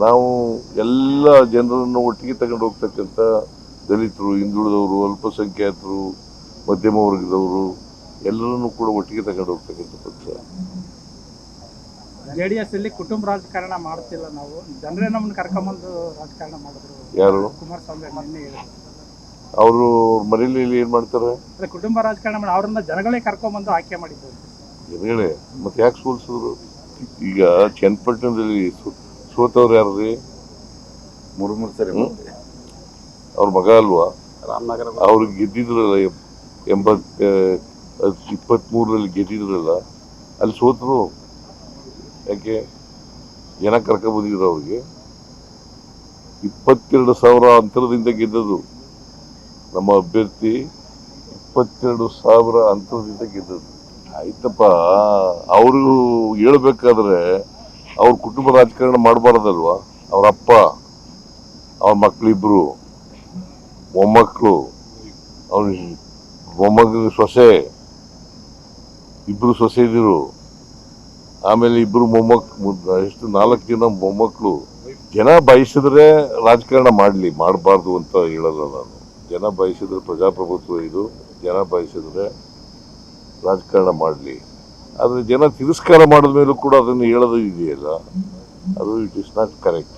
ನಾವು ಎಲ್ಲ ಜನರನ್ನು ಒಟ್ಟಿಗೆ ತಗೊಂಡು ಹೋಗ್ತಕ್ಕಂಥ ದಲಿತರು, ಹಿಂದುಳಿದವರು, ಅಲ್ಪಸಂಖ್ಯಾತರು, ಮಧ್ಯಮ ವರ್ಗದವರು ಎಲ್ಲರನ್ನೂ ಕೂಡ ಒಟ್ಟಿಗೆ ತಗೊಂಡು ಹೋಗ್ತಕ್ಕಂಥ ಪಕ್ಷ. JDS ಅಲ್ಲಿ ಕುಟುಂಬ ರಾಜಕಾರಣ ಮಾಡ್ತಿಲ್ಲ, ನಾವು ಜನರೇ ನಮ್ಮನ್ನು ಕರ್ಕೊಂಬಂದು ರಾಜಕಾರಣ ಮಾಡಿದ್ರು. ಯಾರು? ಕುಮಾರಸ್ವಾಮಿ ಮೊನ್ನೆ ಅವರು ಮನೇಲಿ ಏನ್ ಮಾಡ್ತಾರೆ? ಕುಟುಂಬ ರಾಜಕಾರಣ ಮಾಡಿ ಅವ್ರನ್ನ ಜನಗಳೇ ಕರ್ಕೊಂಬಂದು ಆಯ್ಕೆ ಮಾಡಿದ್ರು. ಜನಗಳೇ ಮತ್ತೆ ಯಾಕೆ ಸೋಲ್ಸಿದ್ರು? ಈಗ ಚನ್ನಪಟ್ಟಣದಲ್ಲಿ ಸೋತವ್ರು ಯಾರ್ರಿ? ಮೂರು ಸರಿ ಅವ್ರ ಮಗ ಅಲ್ವಾ? ರಾಮನಗರ ಅವ್ರಿಗೆ ಗೆದ್ದಿದ್ರಲ್ಲ 23ರಲ್ಲಿ ಗೆದ್ದಿದ್ರಲ್ಲ, ಅಲ್ಲಿ ಸೋತರು. ಯಾಕೆ? ಜನ ಕರ್ಕೊಂಡ್ಬಂದಿದ್ರು ಅವ್ರಿಗೆ. 22,000 ಅಂತರದಿಂದ ಗೆದ್ದದು ನಮ್ಮ ಅಭ್ಯರ್ಥಿ. 22,000 ಅಂತರದಿಂದ ಗೆದ್ದದು. ಆಯ್ತಪ್ಪ, ಅವರು ಹೇಳ್ಬೇಕಾದ್ರೆ ಅವ್ರ ಕುಟುಂಬ ರಾಜಕಾರಣ ಮಾಡಬಾರ್ದಲ್ವಾ? ಅವ್ರ ಅಪ್ಪ, ಅವ್ರ ಮಕ್ಕಳಿಬ್ರು, ಮೊಮ್ಮಕ್ಕಳು, ಅವ್ರ ಮೊಮ್ಮಗ ಸೊಸೆ, ಇಬ್ರು ಸೊಸೆದಿರು, ಆಮೇಲೆ ಇಬ್ರು ಎಷ್ಟು 4 ಜನ ಮೊಮ್ಮಕ್ಕಳು. ಜನ ಬಯಸಿದ್ರೆ ರಾಜಕಾರಣ ಮಾಡಲಿ, ಮಾಡಬಾರ್ದು ಅಂತ ಹೇಳಲ್ಲ ನಾನು. ಜನ ಬಯಸಿದ್ರೆ ಪ್ರಜಾಪ್ರಭುತ್ವ ಇದು, ಜನ ಬಯಸಿದ್ರೆ ರಾಜಕಾರಣ ಮಾಡಲಿ. ಆದರೆ ಜನ ತಿರಸ್ಕಾರ ಮಾಡಿದ ಮೇಲೂ ಕೂಡ ಅದನ್ನು ಹೇಳೋದು ಇದೆಯಲ್ಲ, ಅದು ಇಟ್ ಇಸ್ ನಾಟ್ ಕರೆಕ್ಟ್.